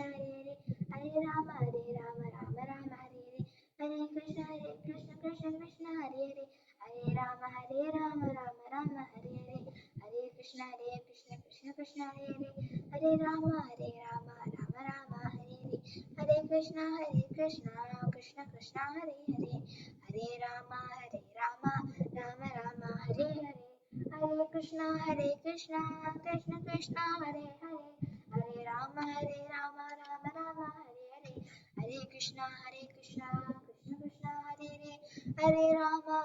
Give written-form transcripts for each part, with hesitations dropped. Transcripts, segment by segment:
Krishna Hare Hare Rama Rama Rama Hare Hare Krishna Krishna Krishna Hare Hare Rama Rama Hare Hare Krishna Krishna Krishna Hare Hare Rama Rama Hare Hare Krishna Krishna Krishna Hare Hare Rama Rama Hare Hare Krishna Krishna Krishna Hare Hare Rama Rama Hare Hare Krishna Krishna Krishna Hare Hare Rama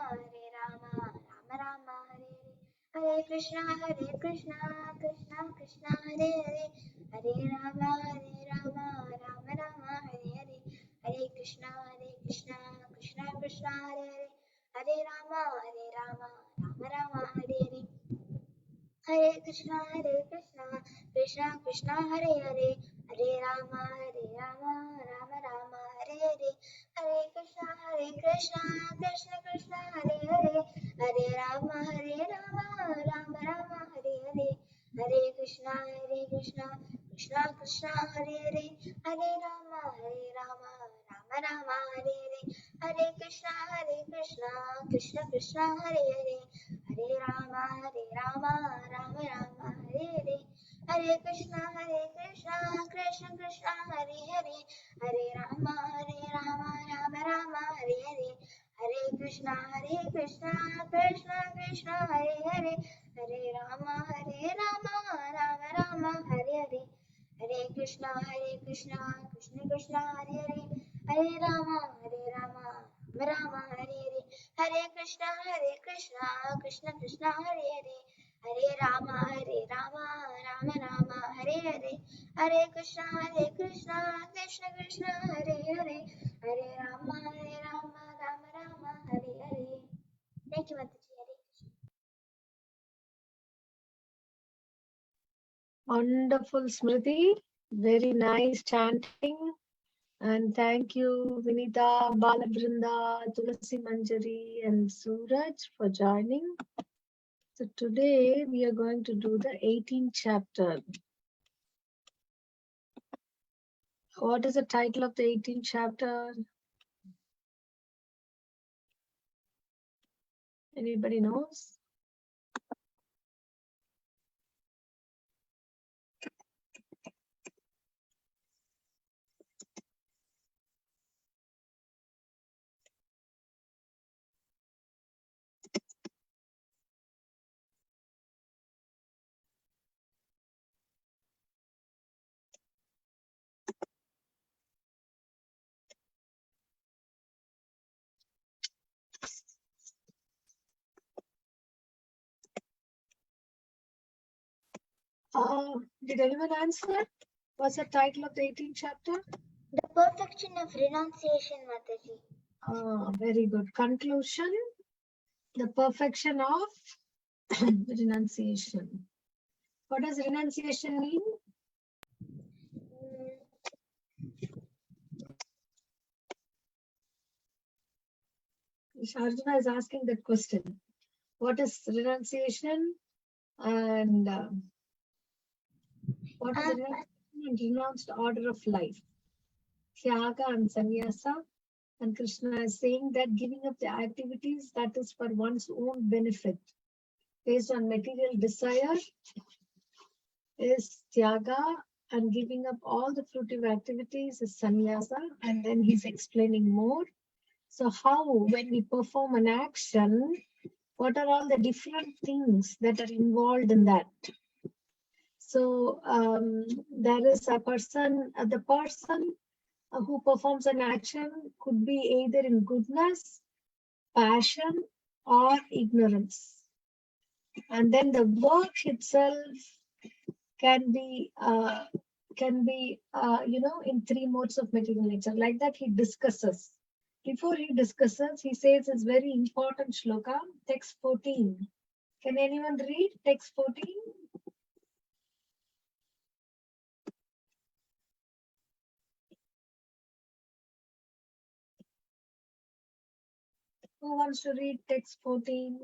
Rama Hare Hare Krishna Krishna Krishna Hare Hare Rama Rama Hare Hare Krishna Krishna Krishna Hare Hare Rama Rama Hare Hare Krishna Krishna Hare Hare Rama Rama Hare Hare Krishna Krishna Hare Hare Rama Rama Hare Hare Krishna Krishna Hare Hare Rama Rama Hare Hare Krishna Krishna Hare Hare Rama Rama Hare Hare Krishna Krishna Hare Hare Rama Rama Hare Hare Krishna Krishna Hare Hare Rama Rama Hare Hare Krishna Krishna Hare Hare Rama Rama Hare Hare Krishna Krishna Hare Hare Rama Rama Hare Hare Krishna Krishna Hare Hare Rama Rama Hare. Thank you, Mataji. Hare Krishna. Wonderful, Smriti. Very nice chanting. And thank you, Vinita, Balabrinda, Tulasi Manjari, and Suraj for joining. So today we are going to do the 18th chapter. What is the title of the 18th chapter? Anybody knows? Did anyone answer? What's the title of the 18th chapter? The perfection of renunciation, Mataji. Very good. Conclusion, the perfection of renunciation. What does renunciation mean? Arjuna is asking that question. What is renunciation and what is renunciation and renounced order of life? Tyaga and sannyasa. And Krishna is saying that giving up the activities that is for one's own benefit based on material desire is tyaga, and giving up all the fruitive activities is sannyasa. And then he's explaining more. So how, when we perform an action, what are all the different things that are involved in that? So there is a person, the person who performs an action could be either in goodness, passion, or ignorance. And then the work itself can be in three modes of material nature. Like that he discusses. Before he discusses, he says it's very important shloka, text 14. Can anyone read text 14? Who wants to read text 14?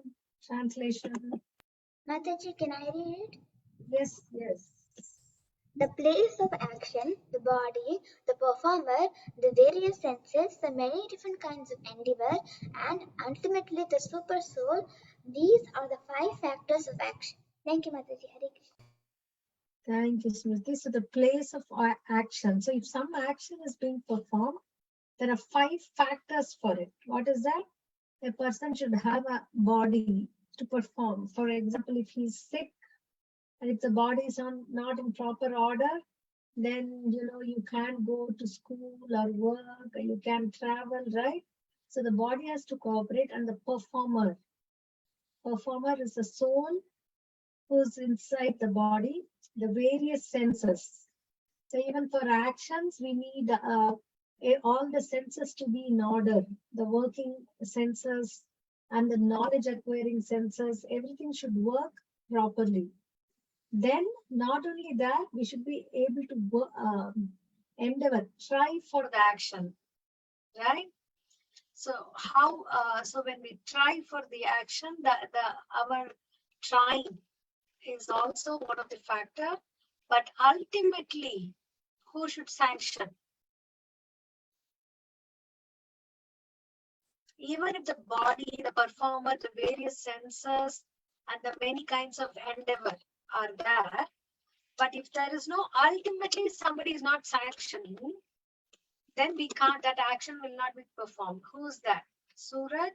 Translation. Mataji, can I read it? Yes, yes. The place of action, the body, the performer, the various senses, the many different kinds of endeavor, and ultimately the super soul. These are the 5 factors of action. Thank you, Mataji. Hare Krishna. Thank you, Smriti. So the place of action. So if some action is being performed, there are 5 factors for it. What is that? A person should have a body to perform. For example, if he's sick and if the body is not in proper order, then you can't go to school or work, or you can't travel, right? So the body has to cooperate, and the performer is the soul who's inside the body, the various senses. So even for actions, we need all the senses to be in order. The working senses and the knowledge acquiring senses, everything should work properly. Then not only that, we should be able to endeavor, try for the action, right? So how? So when we try for the action, our trying is also one of the factor, but ultimately, who should sanction? Even if the body, the performer, the various senses, and the many kinds of endeavor are there, but if there is no, ultimately somebody is not sanctioning, then we can't, that action will not be performed. Who's that? Suraj?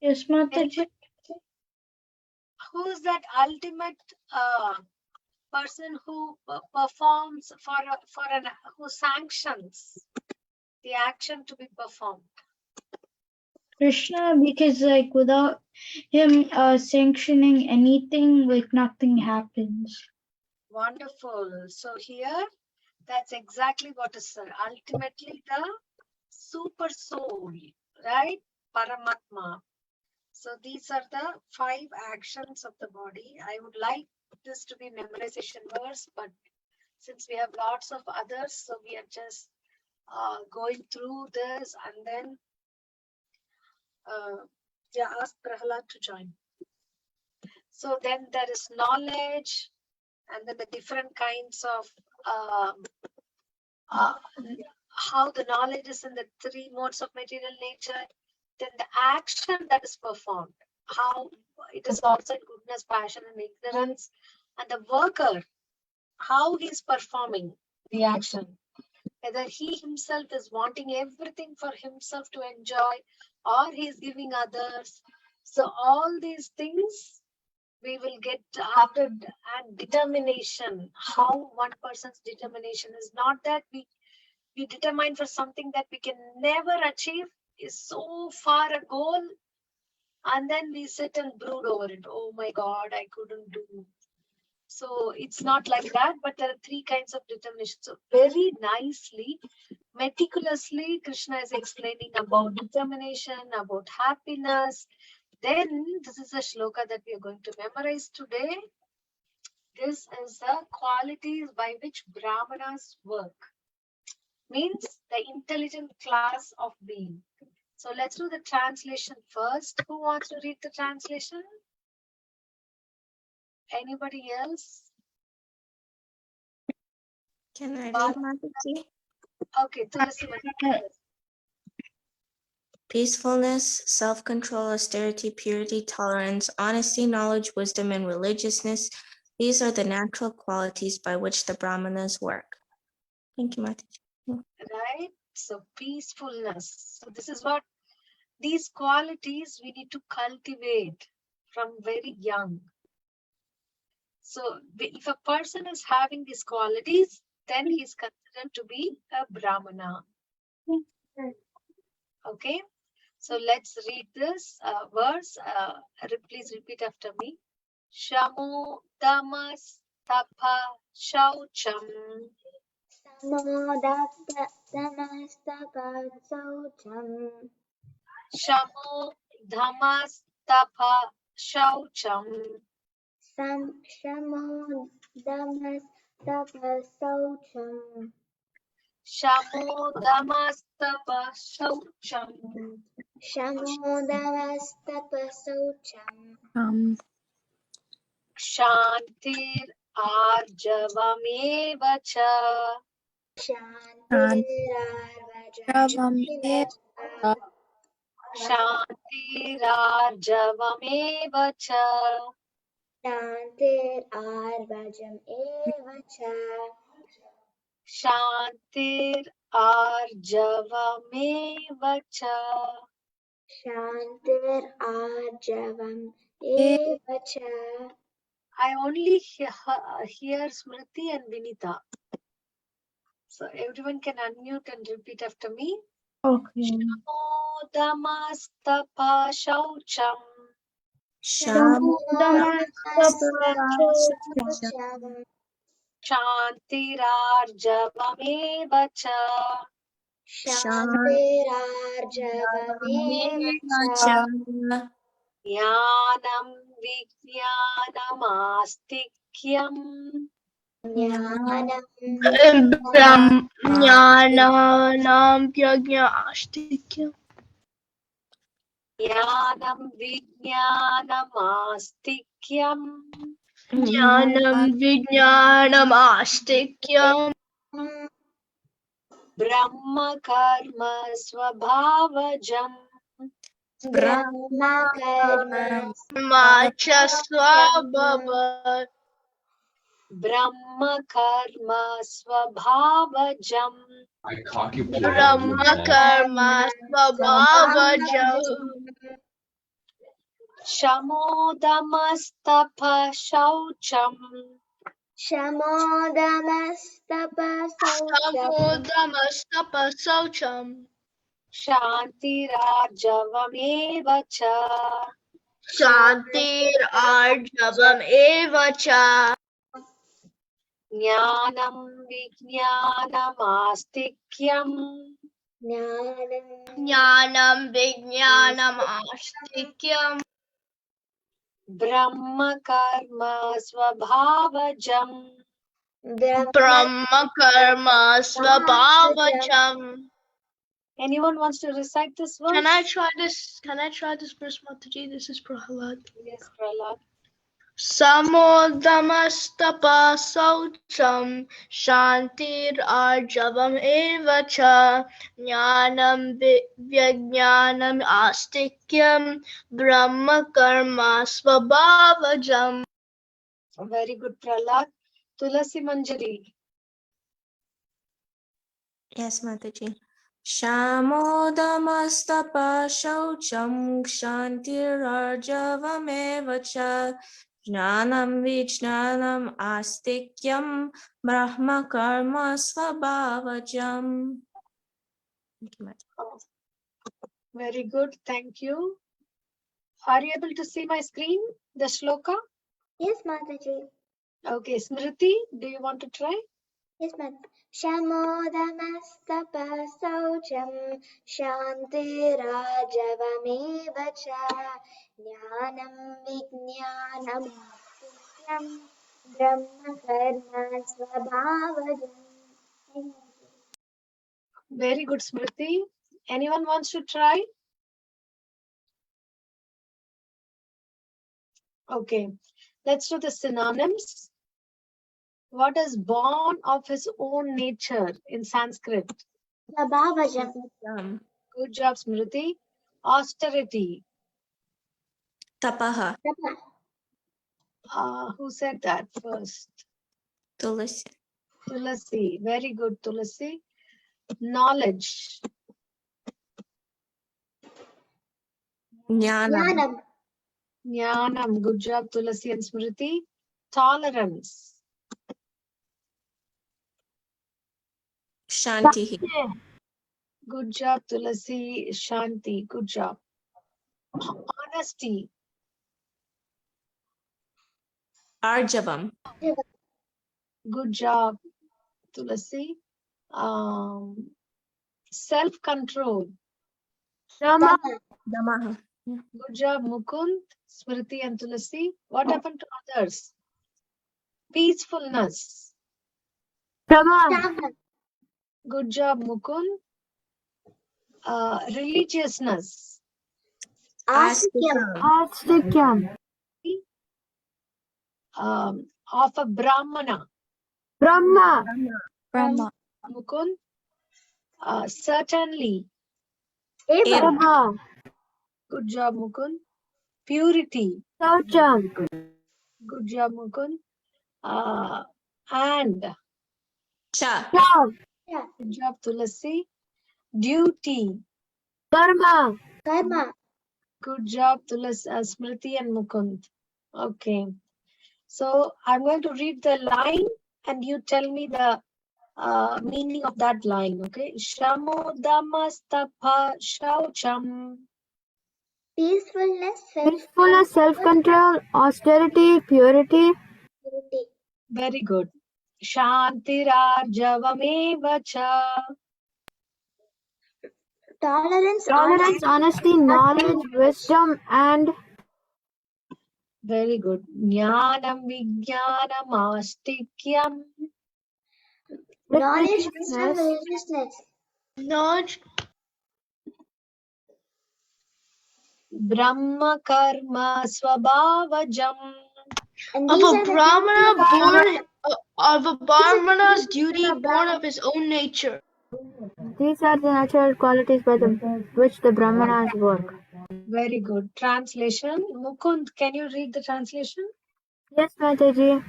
Yes, Mataji. Who's that ultimate person who performs who sanctions the action to be performed? Krishna, because like without him sanctioning anything, like nothing happens. Wonderful. So here, that's exactly what is ultimately the super soul, right? Paramatma. So these are the 5 actions of the body. I would like this to be memorization verse, but since we have lots of others, so we are just going through this, and then ask Prahalad to join. So then there is knowledge, and then the different kinds of how the knowledge is in the 3 modes of material nature, then the action that is performed, how it is also in goodness, passion, and ignorance, and the worker, how he is performing the action, whether he himself is wanting everything for himself to enjoy, or he is giving others. So all these things we will get after, and determination, how one person's determination is not that we determine for something that we can never achieve, is so far a goal, and then we sit and brood over it. Oh my God, I couldn't do. So it's not like that, but there are 3 kinds of determination. So very nicely, meticulously, Krishna is explaining about determination, about happiness. Then this is a shloka that we are going to memorize today. This is the qualities by which Brahmanas work. Means the intelligent class of being. So let's do the translation first. Who wants to read the translation? Anybody else? Can I read, Mataji? Okay, Tulasi. Peacefulness, self-control, austerity, purity, tolerance, honesty, knowledge, wisdom, and religiousness. These are the natural qualities by which the Brahmanas work. Thank you, Mataji. Right? So peacefulness. So this is what these qualities we need to cultivate from very young. So if a person is having these qualities, then he is considered to be a Brahmana. Okay? So let's read this verse. Please repeat after me. Shamo Damas Tapa Shaucham. Shamo Dhamas Tapa Shaucham. Shamo Damas Tapa Saucham. Shamo Damas Tapa Shaucham. Shamo Damas Tapa Saucham. Shantir arjavamev cha. Shantirarvajam Shantir arjavamev cha. Shantirarvajam eva cha. Shantir arjavamev cha. Shantirarjavam eva cha. I only hear Smriti and Vinita. So everyone can unmute and repeat after me. Okay. Shamodamastapa shaucham. Shantirarjavamev cha. Shantirarjavameva cha. Jnanam vijnanamastikyam. Jnanam Brahmyanam yajna astikyam. Jnanam vijnanamastikyam. Jnanam vijnanam astikyam. Brahma karma swabhavajam. Brahma karma Macha swabhava. Brahma karma swabhavajam. Brahma karma swabhavajam. Shamodamastapa shaucham. Shamodamastapa saucham. Samudamastapa saucham. Shantirarjavamev cha. Shantir arjavam eva cha. Jnanam vijnanamastikyam. Jnanam vijnanam astikyam. Brahma karma swabhavajam. Brahma karma swabhavajam. Anyone wants to recite this verse? Can I try this? Can I try this verse, Mataji? This is Prahalad. Yes, Prahlad. Samodamastapa saucham shantir arjavam eva cha jnanam vijnanam astikyam brahma karma swabhavajam. Very good, Prahlad. Tulasi Manjari. Yes, Mataji. Shamodamastapa shaucham kshantirarjavameva cha jnanam vijnanam astikyam brahma karma swabhavajam. Thank you, Mataji. Very good. Thank you. Are you able to see my screen, the shloka? Yes, Mataji. Okay, Smriti, do you want to try? Yes, ma'am. Shamodamastapa saucham shantirajavameva cha jnanam vijnanam astikyam brahma karma swabhavajam. Very good, Smriti. Anyone wants to try? Okay, let's do the synonyms. What is born of his own nature in Sanskrit? Swabhavajam. Good job, Smriti. Austerity. Tapaha. Who said that first? Tulasi. Tulasi. Very good, Tulasi. Knowledge. Jnanam. Jnanam. Good job, Tulasi and Smriti. Tolerance. Shanti. Good job, Tulasi. Shanti. Good job. Honesty. Arjavam. Good job, Tulasi. Self-control. Damaha. Good job, Mukund, Smriti and Tulasi. What happened to others? Peacefulness. Good job, Mukund. Religiousness. Astikam. of a Brahmana. Brahma. Brahma. Mukund? Certainly. Eva. Eva. Good job, Mukund. Purity. Saucham. Good job, Mukund. And. Cha. Love. Yeah. Good job, Tulasi. Duty. Karma. Karma. Good job, Smriti and Mukund. Okay. So I'm going to read the line and you tell me the meaning of that line. Okay. Shamodamastapa shaucham. Peacefulness, Peacefulness, self-control, austerity, purity. purity. Very good. Shantirarjavameva cha. Tolerance, Tolerance, honesty, knowledge, wisdom, and Very good. Jnanam vijnanam astikyam. knowledge, wisdom, religiousness. knowledge. Brahma karma swabhavajam. And Of these a are the Brahmana things of a Brahmana's duty born of his own nature. These are the natural qualities by which the Brahmanas work. Very good. Translation. Mukund, can you read the translation? Yes, Mataji.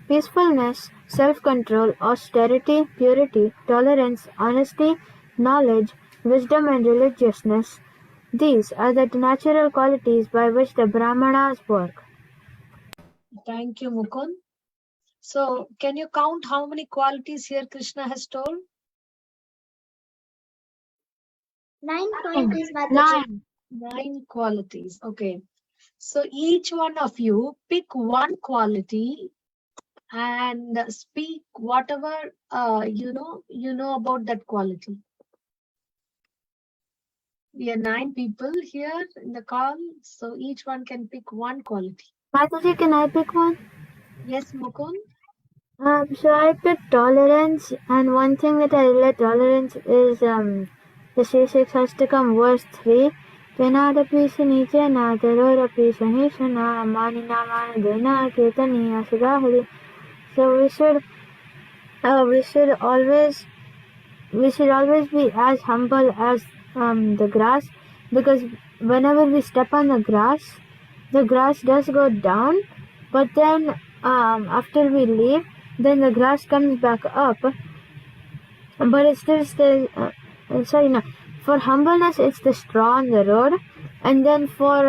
Peacefulness, self-control, austerity, purity, tolerance, honesty, knowledge, wisdom and religiousness. These are the natural qualities by which the Brahmanas work. Thank you, Mukund. So, can you count how many qualities here Krishna has told? 9 qualities, Mataji. 9. 9 qualities. Okay. So, each one of you pick one quality and speak whatever you know about that quality. We are 9 people here in the call, so each one can pick one quality. Mataji, can I pick one? Yes, Mukund? So I picked tolerance, and one thing that I relate tolerance is the Shishikshastakam verse 3. Venadapi niche na tarorapi sahishana manina manadena kirtaniya sudahari. So we should always be as humble as the grass, because whenever we step on the grass does go down, but then after we leave, then the grass comes back up, but it still stays. For humbleness, it's the straw on the road, and then for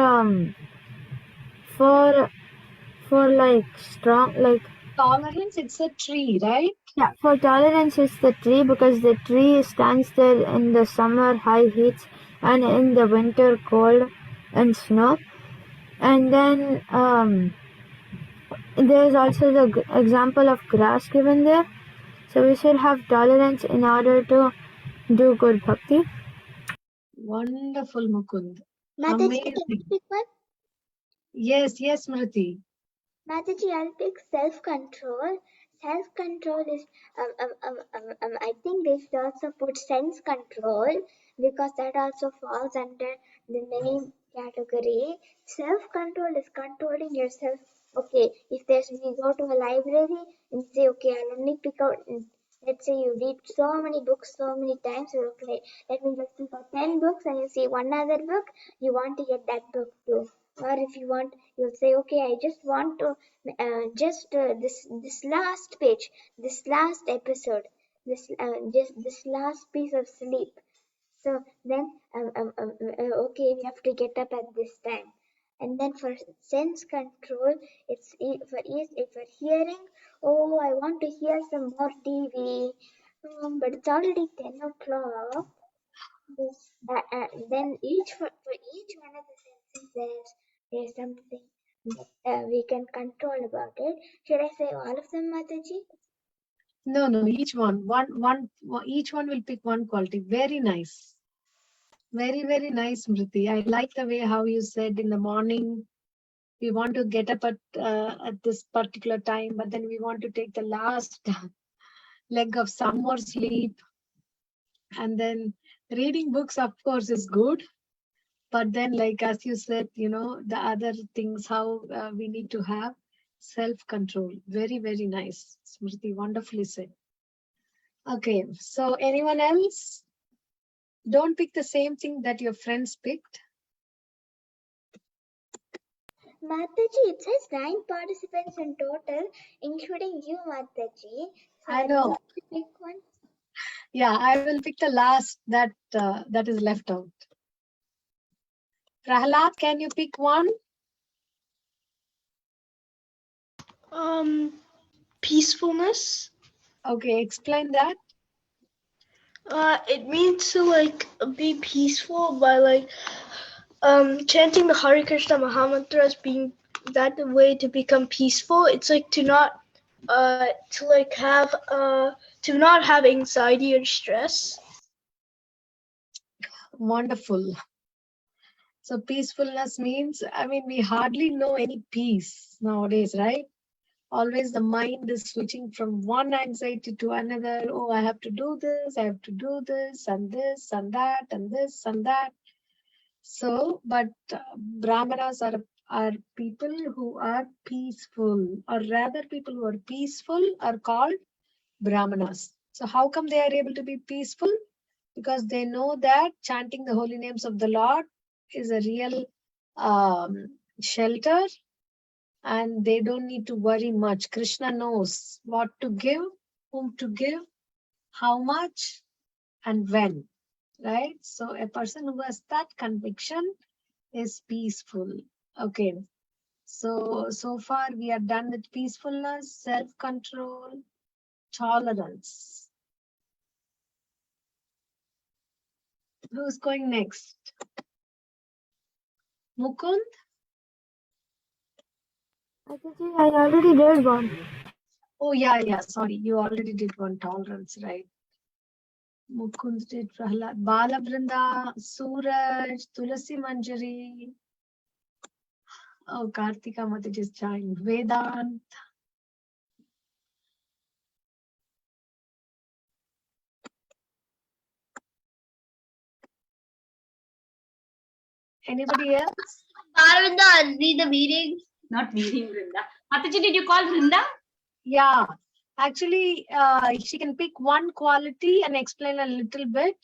like strong, like Tolerance, it's a tree, right? yeah, for tolerance, it's the tree, because the tree stands there in the summer high heats and in the winter cold and snow. And then there is also the example of grass given there. So we should have tolerance in order to do good bhakti. Wonderful, Mukund. Mataji, can I Amazing. pick one? Yes, Smriti. Mataji, I'll pick self-control. Self-control is, I think they should also put sense control, because that also falls under the main category. Self-control is controlling yourself. Okay, if we go to a library and say, okay, I'll only pick out, let's say you read so many books so many times, okay, let me just pick out 10 books, and you see one other book, you want to get that book too. Or if you want, you'll say, okay, I just want to this last page, this last episode, just this last piece of sleep. So then okay, we have to get up at this time. And then for sense control, it's if we're hearing, oh, I want to hear some more TV, but it's already 10 o'clock. Then for each one of the senses, there's something that we can control about it. Should I say all of them, Mataji? No, each one. Each one will pick one quality. Very nice. Very, very nice, Smriti. I like the way how you said in the morning, we want to get up at this particular time, but then we want to take the last leg of some more sleep. And then reading books, of course, is good. But then, like as you said, the other things, how we need to have. Self-control. Very, very nice. Smriti, wonderfully said. Okay, so anyone else? Don't pick the same thing that your friends picked. Mataji, it says 9 participants in total, including you, Mataji. So I know. pick one. Yeah, I will pick the last that is left out. Prahalad, can you pick one? Peacefulness. Okay, explain that. It means to like be peaceful by like chanting the Hare Krishna Mahamantra as being that the way to become peaceful. It's like to not have anxiety or stress. Wonderful. So peacefulness means, I mean, we hardly know any peace nowadays, right? Always the mind is switching from one anxiety to another. Oh, I have to do this, I have to do this and that and this and that. So, but Brahmanas are people who are peaceful, or rather people who are peaceful are called Brahmanas. So how come they are able to be peaceful? Because they know that chanting the holy names of the Lord is a real shelter, and they don't need to worry much. Krishna knows what to give, whom to give, how much, and when, right? So a person who has that conviction is peaceful. Okay. So far we are done with peacefulness, self-control, tolerance. Who's going next? Mukund? Mataji, I already did one. Oh, yeah, sorry. You already did one, tolerance, right? Mukund did Prahlad. Balabrinda, Suraj, Tulasi Manjari. Oh, Kartika Mataji is trying. Vedant. Anybody else? Aravinda, read the meeting. Not reading Vrinda. Mataji, did you call Vrinda? Yeah. Actually, she can pick one quality and explain a little bit.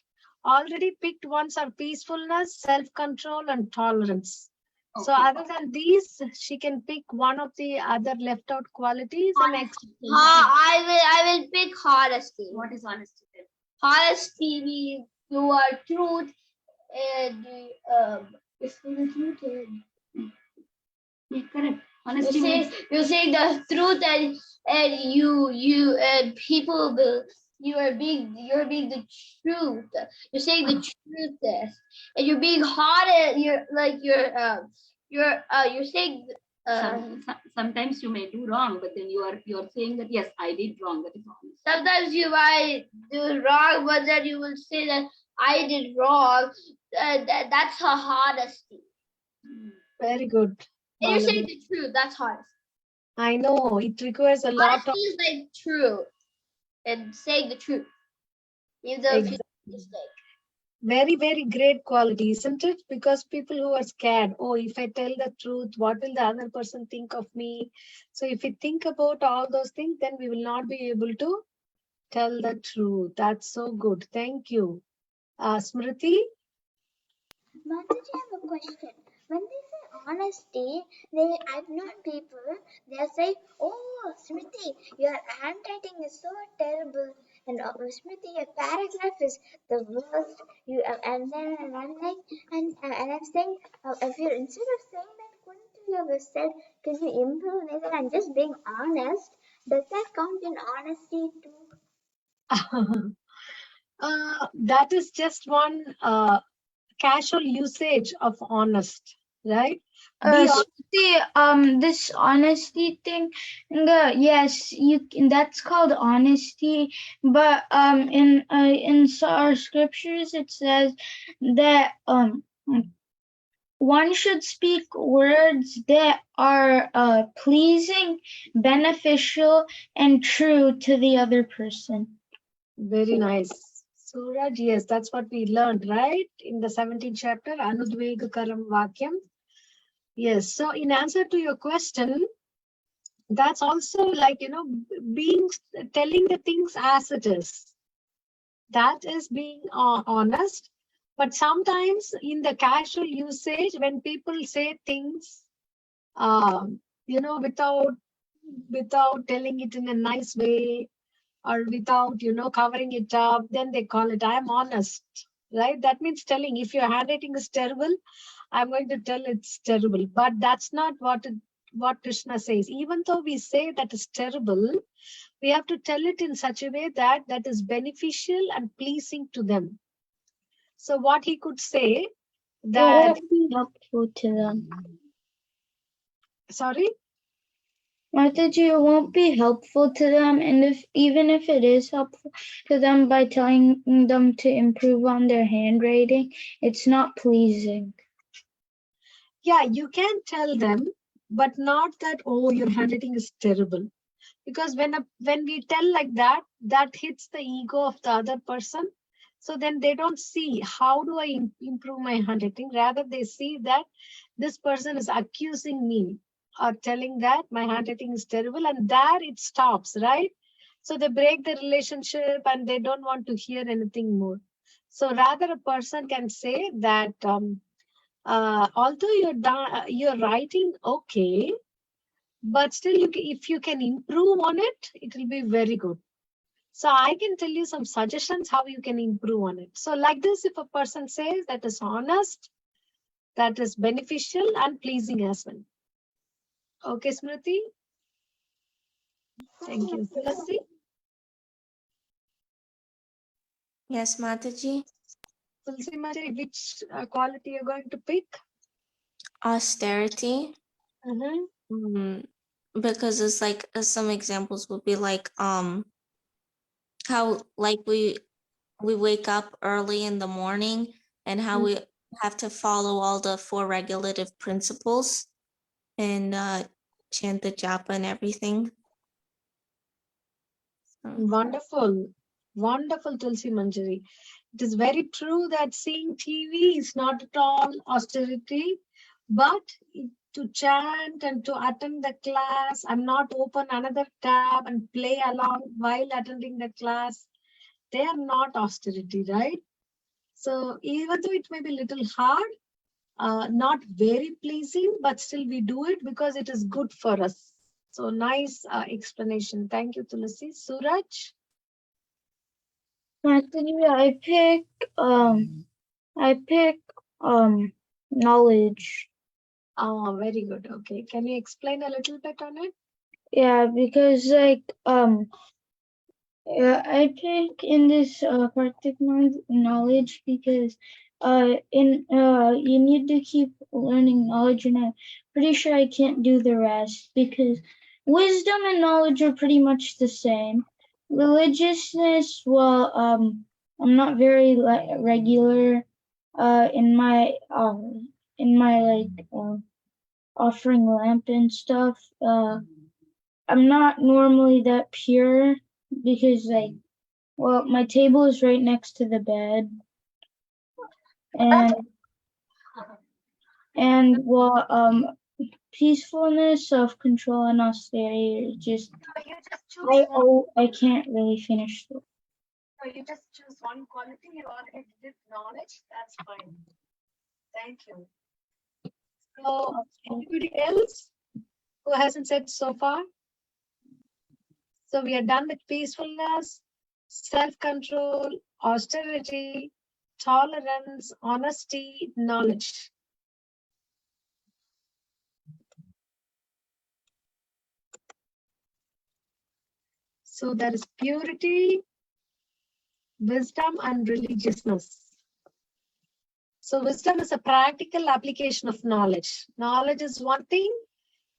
Already picked ones are peacefulness, self-control, and tolerance. Okay. So other than these, she can pick one of the other left out qualities and explain. I will pick honesty. What is honesty then? Honesty means you are truth and you say the truth and Yeah, correct. Honesty you say the truth and you and people will you're being the truth. You're saying the truth and you're being hot and you're saying sometimes you may do wrong, but then you're saying that yes, I did wrong. That is honest. sometimes you might do wrong, but then you will say that I did wrong. That's a honesty. Very good. And you're saying the truth. That's honesty. I know it requires a lot Honesty is like true and saying the truth. Even though if you make a mistake. Very, very great quality, isn't it? Because people who are scared, oh, if I tell the truth, what will the other person think of me? So if we think about all those things, then we will not be able to tell the truth. That's so good. Thank you. Smriti? Mataji, I have a question. When they say honesty, I've known people, they'll say, oh, Smriti, your handwriting is so terrible. And Smriti, your paragraph is the worst. And I'm like, and I'm saying, if you instead of saying that, couldn't you have said, can you improve? And I said, I'm just being honest. Does that count in honesty too? That is just one casual usage of honest, right? This honesty thing, yes, that's called honesty, but in our scriptures it says that one should speak words that are pleasing, beneficial, and true to the other person. Very nice. Suraj, yes, that's what we learned, right? In the 17th chapter, Anudvegakaram Vakyam. Yes, so in answer to your question, That's also like, telling the things as it is. That is being honest. But sometimes in the casual usage, when people say things, without telling it in a nice way, or without, covering it up, then they call it, I'm honest, right? That means telling, if your handwriting is terrible, I'm going to tell it's terrible. But that's not what Krishna says. Even though we say that is terrible, we have to tell it in such a way that is beneficial and pleasing to them. So what he could say It that, won't be helpful to them. sorry? Mataji, it won't be helpful to them, and even if it is helpful to them by telling them to improve on their handwriting, it's not pleasing. Yeah, you can tell them, but not that, oh, your handwriting is terrible. Because when we tell like that, that hits the ego of the other person. So then they don't see how do I improve my handwriting. Rather, they see that this person is accusing me or telling that my handwriting is terrible, and there it stops, right? So they break the relationship and they don't want to hear anything more. So rather, a person can say that although you're writing okay, but still, if you can improve on it, it will be very good. So I can tell you some suggestions how you can improve on it. So like this, if a person says that is honest, that is beneficial and pleasing as well. Okay, Smriti? Thank you. Tulasi? Yes, Mataji. Tulsi Mataji, which quality you're going to pick? Austerity. Because it's like some examples would be like how like we wake up early in the morning and how we have to follow all the 4 regulative principles and chant the japa and everything. Wonderful. Wonderful, Tulsi Manjari. It is very true that seeing TV is not at all austerity, but to chant and to attend the class and not open another tab and play along while attending the class, they are not austerity, right? So even though it may be a little hard, not very pleasing, but still we do it because it is good for us. So nice explanation. Thank you, Tulasi. Suraj? Mataji, I pick knowledge. Oh, very good. Okay. Can you explain a little bit on it? Yeah, because I pick in this particular knowledge because you need to keep learning knowledge, and I'm pretty sure I can't do the rest because wisdom and knowledge are pretty much the same. Religiousness, well, I'm not very regular in my offering lamp and stuff. I'm not normally that pure because my table is right next to the bed, and peacefulness, self-control, and austerity are just I can't really finish it. So you just choose one quality. You already did knowledge. That's fine. Thank you. So anybody else who hasn't said so far? So we are done with peacefulness, self-control, austerity, tolerance, honesty, knowledge. So there is purity, wisdom, and religiousness. So wisdom is a practical application of knowledge. Knowledge is one thing,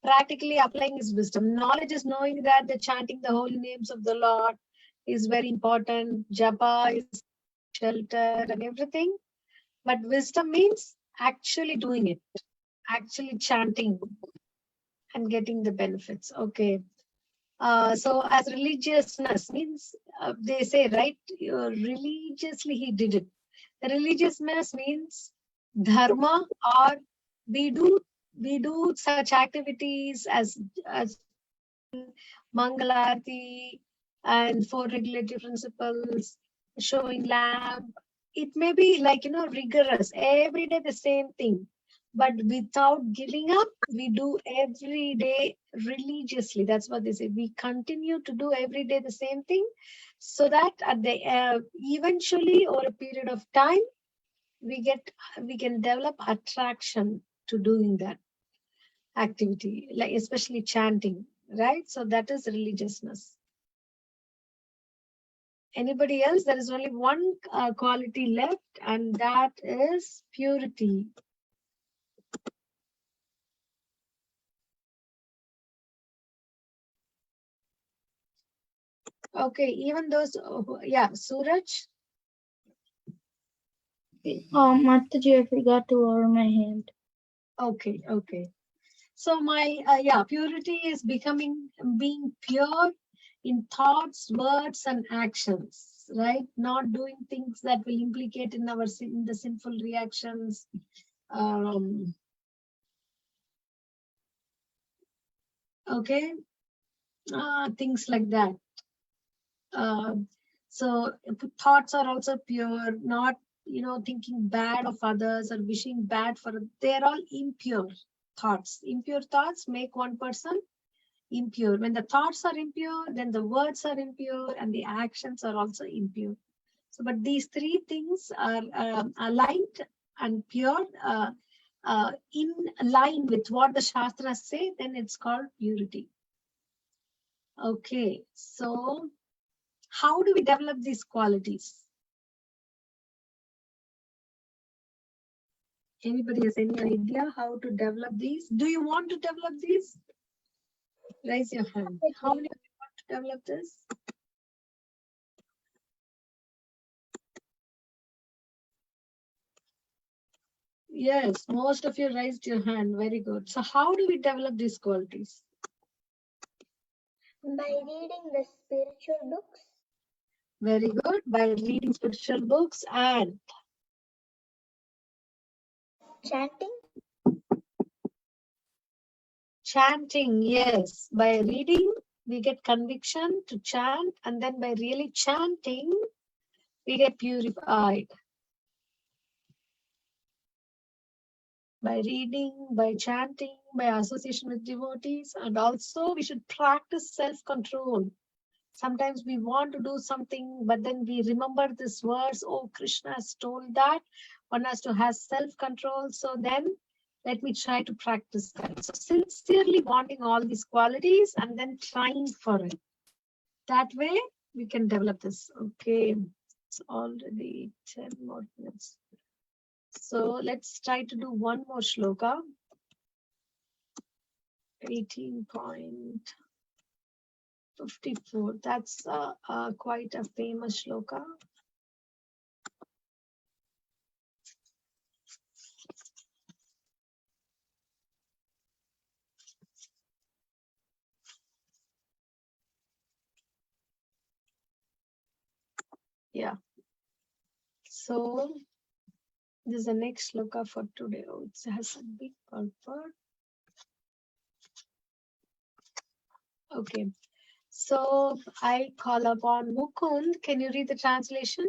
practically applying is wisdom. Knowledge is knowing that the chanting the holy names of the Lord is very important. Japa is shelter and everything. But wisdom means actually doing it, actually chanting and getting the benefits. Okay. So as religiousness means, they say, right, religiously he did it. The religiousness means dharma, or we do such activities as Mangalarti and 4 regulatory principles, showing lamp. It may be like, rigorous, every day the same thing. But without giving up, we do every day religiously. That's what they say. We continue to do every day the same thing, so that at the eventually, over a period of time, we can develop attraction to doing that activity, like especially chanting, right? So that is religiousness. Anybody else? There is only one quality left, and that is purity. Okay, even those, yeah, Suraj. Mataji, I forgot to lower my hand. Okay. So my purity is being pure in thoughts, words, and actions, right? Not doing things that will implicate in the sinful reactions. Okay, things like that. So thoughts are also pure, not thinking bad of others or wishing bad for. They're all impure thoughts. Impure thoughts make one person impure. When the thoughts are impure, then the words are impure and the actions are also impure. So, but these three things are aligned and pure, in line with what the Shastras say, then it's called purity. Okay, so how do we develop these qualities? Anybody has any idea how to develop these? Do you want to develop these? Raise your hand. How many of you want to develop this? Yes, most of you raised your hand. Very good. So how do we develop these qualities? By reading the spiritual books. Very good. By reading spiritual books and Chanting. Chanting, yes. By reading, we get conviction to chant, and then by really chanting, we get purified. By reading, by chanting, by association with devotees, and also we should practice self-control. Sometimes we want to do something, but then we remember this verse, oh, Krishna has told that one has to have self-control. So then let me try to practice that. So sincerely wanting all these qualities and then trying for it. That way we can develop this. Okay, it's already 10 more minutes. So let's try to do one more shloka. 18.54. That's quite a famous shloka. Yeah. So this is the next shloka for today. Oh, it has a big purport. Okay. So I call upon Mukund. Can you read the translation?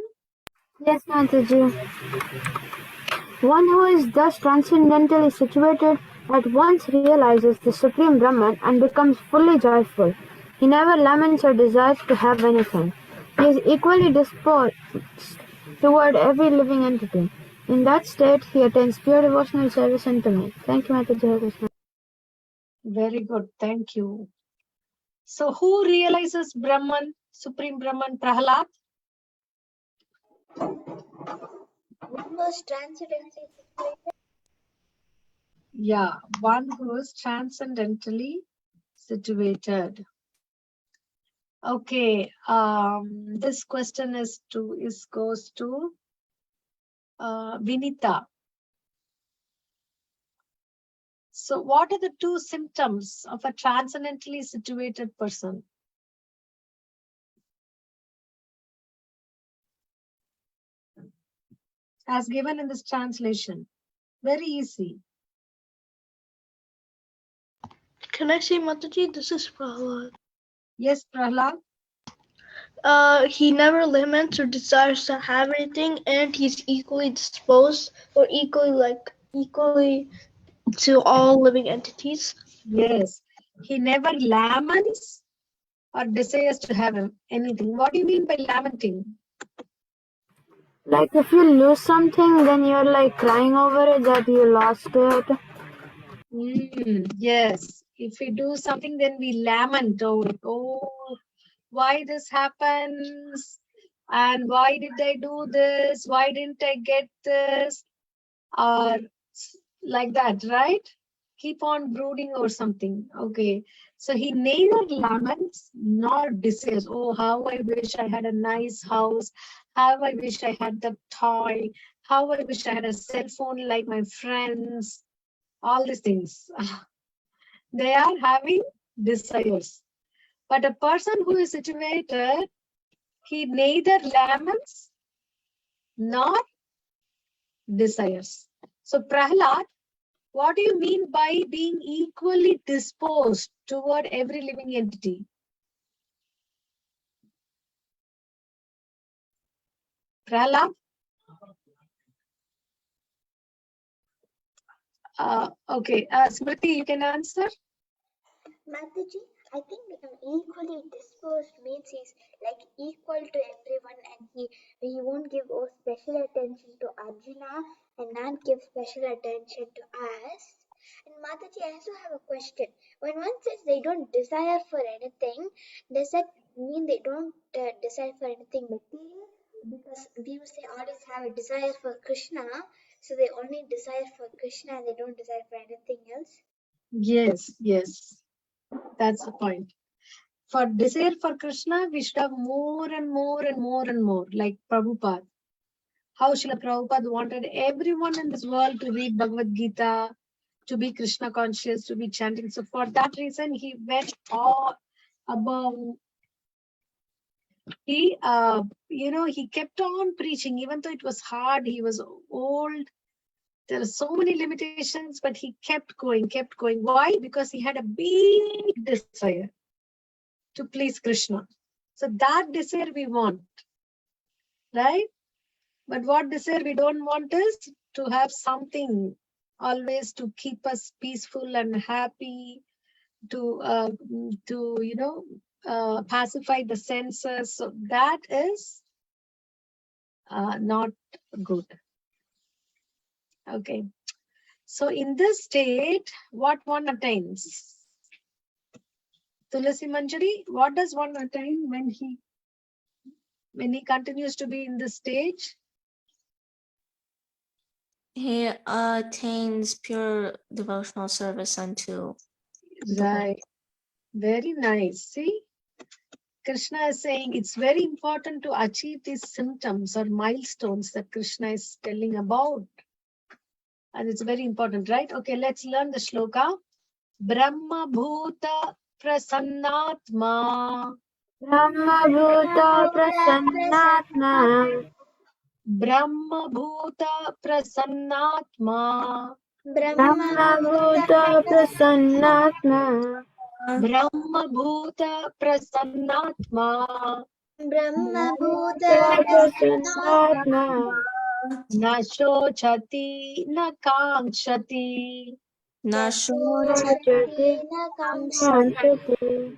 Yes, Mataji. One who is thus transcendently situated at once realizes the Supreme Brahman and becomes fully joyful. He never laments or desires to have anything. He is equally disposed toward every living entity. In that state, he attains pure devotional service unto me. Thank you, Mataji. Hare Krishna. Very good. Thank you. So who realizes Brahman, Supreme Brahman, Prahlad? One was transcendently situated. Yeah, one who is transcendently situated. Okay, this question goes to Vinita. So what are the two symptoms of a transcendently situated person? As given in this translation. Very easy. Can I say, Mataji? This is Prahlad. Yes, Prahlad. He never limits or desires to have anything, and he's equally disposed or equally to all living entities. Yes. He never laments or desires to have anything. What do you mean by lamenting? Like if you lose something, then you're like crying over it that you lost it. Yes. If we do something, then we lament over it. Oh, why this happens? And why did I do this? Why didn't I get this? Or like that, right? Keep on brooding or something. Okay. So he neither laments nor desires. Oh, how I wish I had a nice house. How I wish I had the toy. How I wish I had a cell phone like my friends. All these things. They are having desires. But a person who is situated, he neither laments nor desires. So Prahlad, what do you mean by being equally disposed toward every living entity? Prahlad? Okay, Smriti, you can answer. Mataji, I think equally disposed means he's like equal to everyone, and he won't give special attention to Arjuna and not give special attention to us. And Mataji, I also have a question. When one says they don't desire for anything, does that mean they don't desire for anything material? Because we will say artists have a desire for Krishna, so they only desire for Krishna and they don't desire for anything else. Yes, yes. That's the point. For desire for Krishna, we should have more and more and more and more, like Prabhupada. How Srila Prabhupada wanted everyone in this world to read Bhagavad Gita, to be Krishna conscious, to be chanting. So for that reason, he went all above. He, he kept on preaching, even though it was hard. He was old. There are so many limitations, but he kept going, kept going. Why? Because he had a big desire to please Krishna. So that desire we want, right? But what desire we don't want is to have something always to keep us peaceful and happy, to pacify the senses. So that is not good. Okay. So in this state, what one attains? Tulasi Manjari, what does one attain when he continues to be in this stage? He attains pure devotional service unto the Lord. Right. Very nice. See, Krishna is saying it's very important to achieve these symptoms or milestones that Krishna is telling about. And it's very important, right? Okay, let's learn the shloka. Brahma Bhuta Prasannatma. Brahma Bhuta Prasannatma. Brahma Bhuta Prasannatma. Brahma Bhuta Prasannatma. Brahma Bhuta Prasannatma. Brahma Bhuta Prasannatma. Na shochati na kankshati. Na Shochati na Kanchati.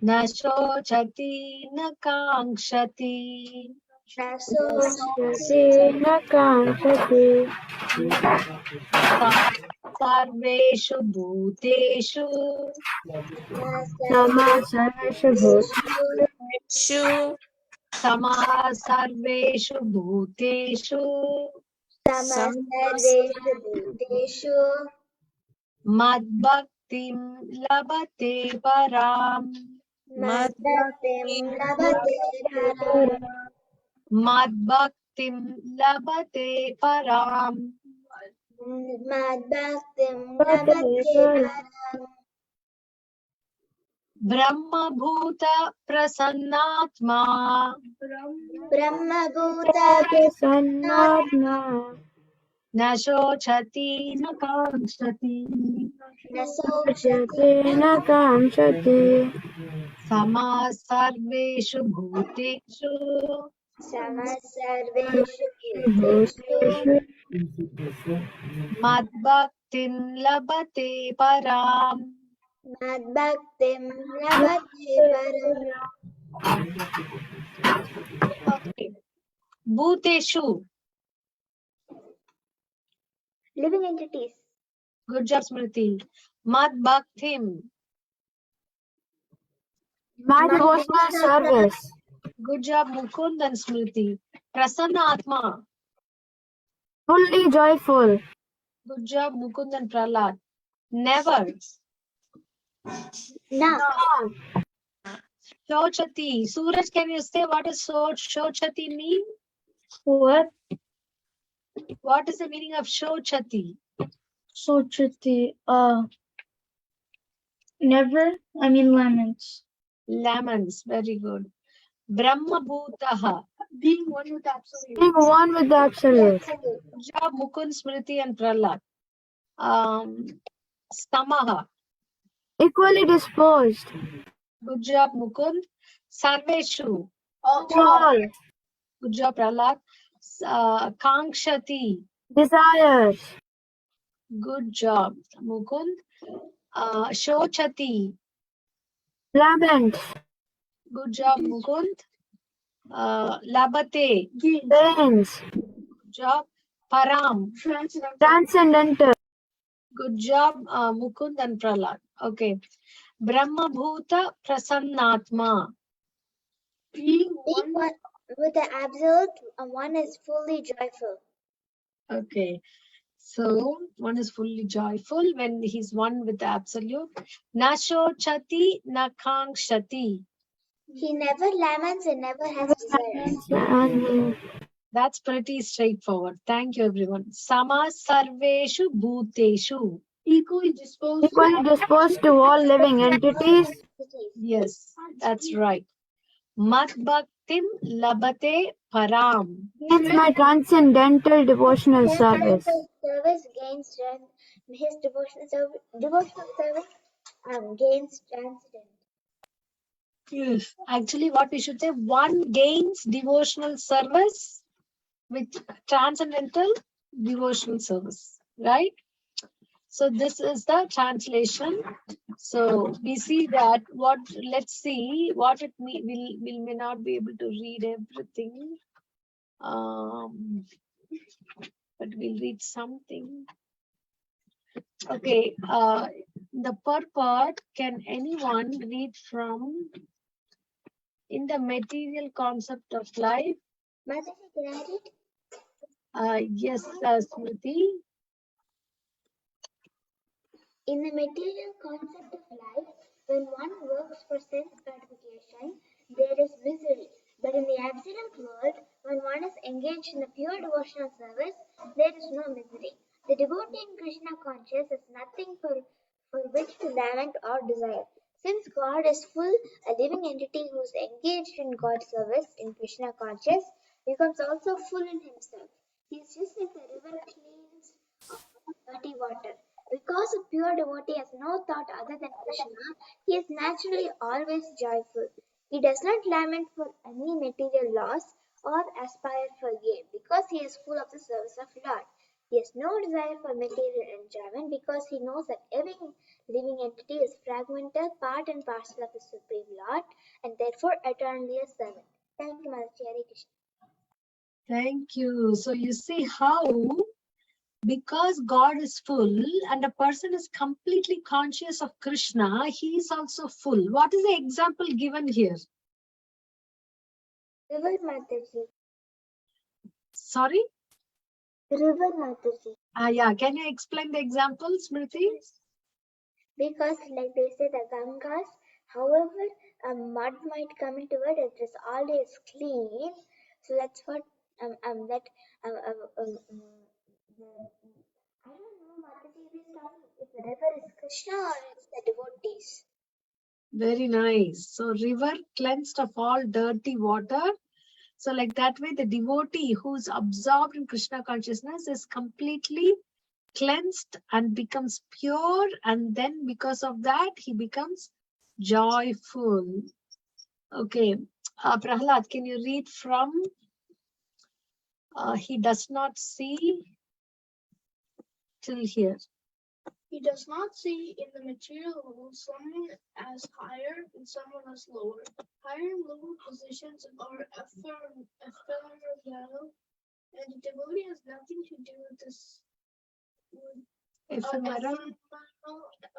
Na shochati na kankshati. Shochati na Kanchati. Sarveshu bhuteshu. Sama Sarveshu Bhutesu. Shu Samah sarveshu bhuteshu. Samasarveshu bhuteshu Madbhaktim labate param. madbhaktim labate param. Madbhaktim labate param. Madbhaktim labate param. Brahma Bhuta Prasannatma. Brahma Bhuta Prasannatma. Na shochati na kamshati. Shati na kamshati. Sama sarveshu bhuteshu. Sama sarveshu bhuteshu Madbhaktin labate param. madbhaktim labhate param. Okay. Bhuteshu. Living entities. Good job, Smriti. Madbhaktim. My devotional service. Good job, Mukund and Smriti. Prasanna Atma. Fully joyful. Good job, Mukund and Prahlad. Never. Na. Shochati. Suraj, can you say what does Shochati mean? What? What is the meaning of Shochati? Sochati. Never. I mean laments. Laments. Very good. Brahma Bhutaha. Being one with absolute. Being one with the Absolute. Good job, Mukund, Smriti and Prahlad. Stamaha. Equally disposed. Good job, Mukund. Sarveshu. All. Good job, Prahlad. Kankshati. Desires. Good job, Mukund. Shochati. Lament. Good job, Mukund. Labate. Gains. Good job. Param. Transcendental. Good job, Mukund and Prahlad. Okay. Brahma Bhuta Prasannatma. Being one with the absolute, one is fully joyful. Okay. So, one is fully joyful when he's one with the absolute. Na shochati na kankshati. He never laments and never has desires. And That's pretty straightforward. Thank you, everyone. Sama sarveshu bhuteshu. Equally disposed. equally disposed to all living entities. Yes, that's right. Madbhaktim labate param. It's my transcendental devotional service. Service gains strength. His devotional service gains transcendent. Yes. Actually, what we should say, one gains devotional service with transcendental devotional service, right? So this is the translation. So we see that let's see what it means. We may not be able to read everything. But we'll read something. Okay, the purport, can anyone read from in the material concept of life? Mataji, can I read? Yes, Smriti. In the material concept of life, when one works for sense gratification, there is misery. But in the absolute world, when one is engaged in the pure devotional service, there is no misery. The devotee in Krishna conscious has nothing for which to lament or desire. Since God is full, a living entity who is engaged in God's service in Krishna conscious becomes also full in himself. He is just like a river cleansed of dirty water. Because a pure devotee has no thought other than Krishna, he is naturally always joyful. He does not lament for any material loss or aspire for gain because he is full of the service of Lord. He has no desire for material enjoyment because he knows that every living entity is fragmented, part and parcel of the Supreme Lord, and therefore eternally a servant. Thank you, Mataji. Hare Krishna. Thank you. So you see how, because God is full and a person is completely conscious of Krishna, he is also full. What is the example given here? River Mataji. Sorry? River Mataji. Yeah. Can you explain the example, Smriti? Because, like they say, the Gangas, however, mud might come into it, it is always clean. So that's what I don't know, Mataji, if the river is Krishna or it's the devotees. Very nice. So river cleansed of all dirty water. So like that way, the devotee who's absorbed in Krishna consciousness is completely cleansed and becomes pure, and then because of that he becomes joyful. Okay, Prahlad, can you read from he does not see till here? He does not see in the material world someone as higher and someone as lower. Higher and lower positions are ephemeral, and the devotee has nothing to do with this Ephemeral.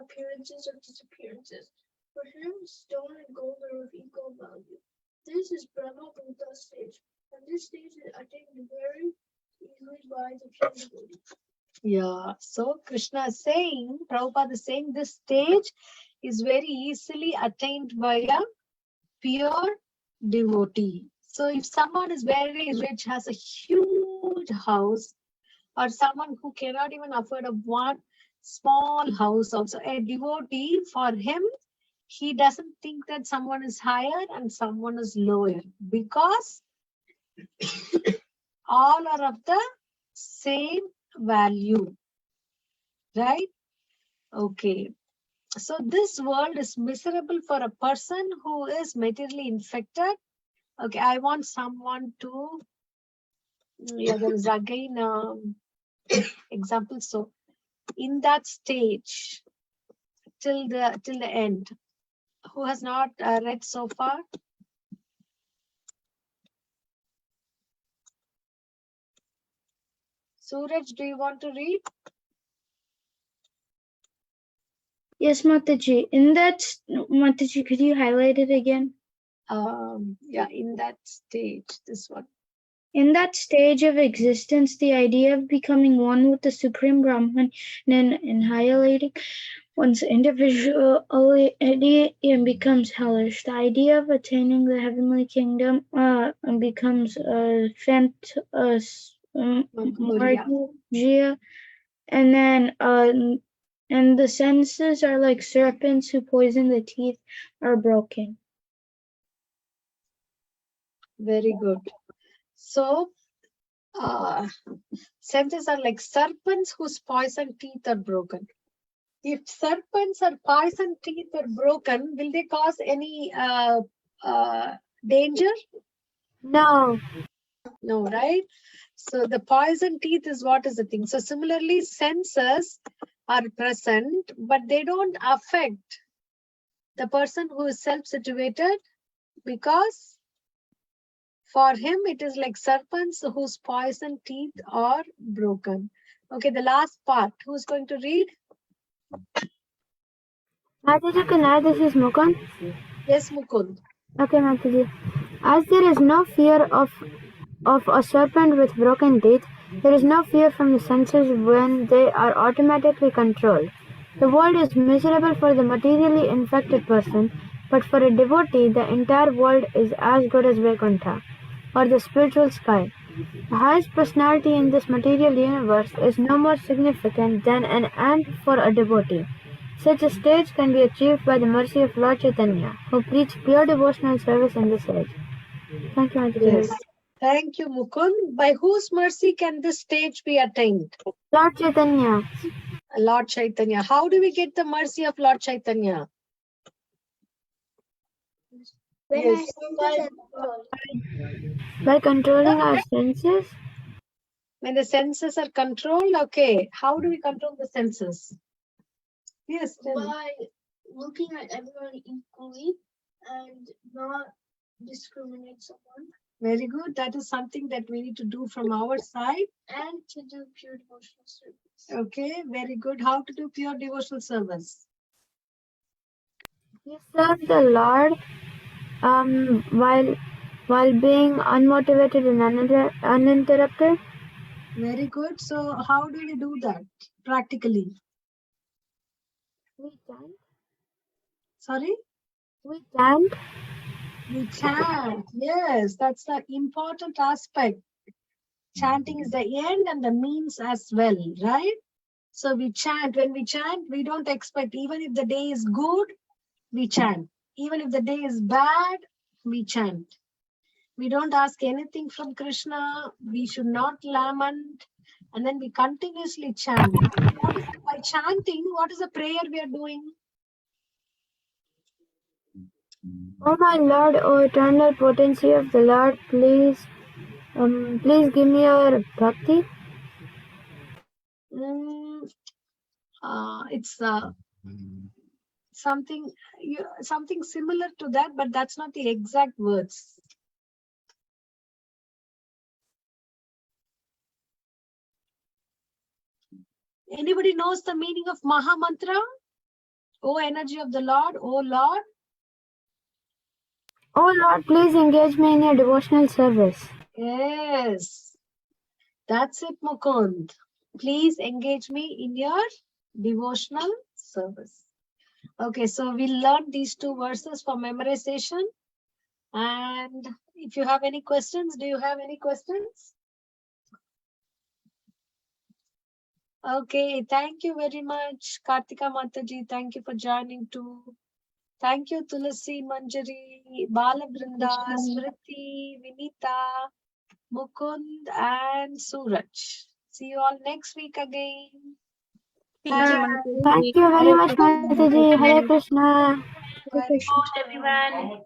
Appearances or disappearances. For him, stone and gold are of equal value. This is Brahma Bhuta stage, and this stage is attained very easily by the pure devotee. Yeah, so Krishna is saying, Prabhupada is saying, this stage is very easily attained by a pure devotee. So if someone is very rich, has a huge house, or someone who cannot even afford a one small house also, a devotee, for him, he doesn't think that someone is higher and someone is lower, because all are of the same value, right? Okay, so this world is miserable for a person who is materially infected. Okay, I want someone to, yeah, there is again example. So in that stage, till the end, who has not read so far? Suraj, do you want to read? Yes, Mataji. In that, Mataji, could you highlight it again? Yeah, in that stage, this one. In that stage of existence, the idea of becoming one with the Supreme Brahman and annihilating one's individuality becomes hellish. The idea of attaining the heavenly kingdom becomes Margia, and then and the senses are like serpents who poison the teeth are broken. Very good. So senses are like serpents whose poison teeth are broken. If serpents or poison teeth are broken, will they cause any danger? No. No, right? So the poison teeth is what is the thing. So similarly, senses are present, but they don't affect the person who is self-situated, because for him it is like serpents whose poison teeth are broken. Okay, the last part. Who's going to read? Mataji, this is Mukund. Yes, Mukund. Okay, Mataji. As there is no fear of a serpent with broken teeth, there is no fear from the senses when they are automatically controlled. The world is miserable for the materially infected person, but for a devotee, the entire world is as good as Vaikuntha, or the spiritual sky. The highest personality in this material universe is no more significant than an ant for a devotee. Such a stage can be achieved by the mercy of Lord Chaitanya, who preached pure devotional service in this age. Thank you, Mataji. Yes. Thank you, Mukund. By whose mercy can this stage be attained? Lord Chaitanya. Lord Chaitanya. How do we get the mercy of Lord Chaitanya? When By controlling our senses. When the senses are controlled, okay. How do we control the senses? Yes, by looking at everyone equally and not discriminate someone. Very good. That is something that we need to do from our side. And to do pure devotional service. Okay, very good. How to do pure devotional service? You serve the Lord while being unmotivated and uninterrupted. Very good. So how do we do that practically? We chant. Sorry? We chant. We chant. Yes, that's the important aspect. Chanting is the end and the means as well, right? So we chant. When we chant, we don't expect, even if the day is good, we chant. Even if the day is bad, we chant. We don't ask anything from Krishna. We should not lament. And then we continuously chant. By chanting, what is the prayer we are doing? Oh my Lord, O eternal potency of the Lord, please give me your bhakti. It's something similar to that, but that's not the exact words. Anybody knows the meaning of Maha Mantra? O energy of the Lord, O Lord. Oh Lord, please engage me in your devotional service. Yes, that's it, Mukund. Please engage me in your devotional service. Okay, so we learned these 2 verses for memorization. And if you have any questions, do you have any questions? Okay, thank you very much, Kartika Mataji. Thank you for joining too. Thank you, Tulasi, Manjari, Balabrinda, Smriti, Vinita, Mukund, and Suraj. See you all next week again. Thank you, Mataji. Thank you very much, Mataji. Hare Krishna. Bye. everyone.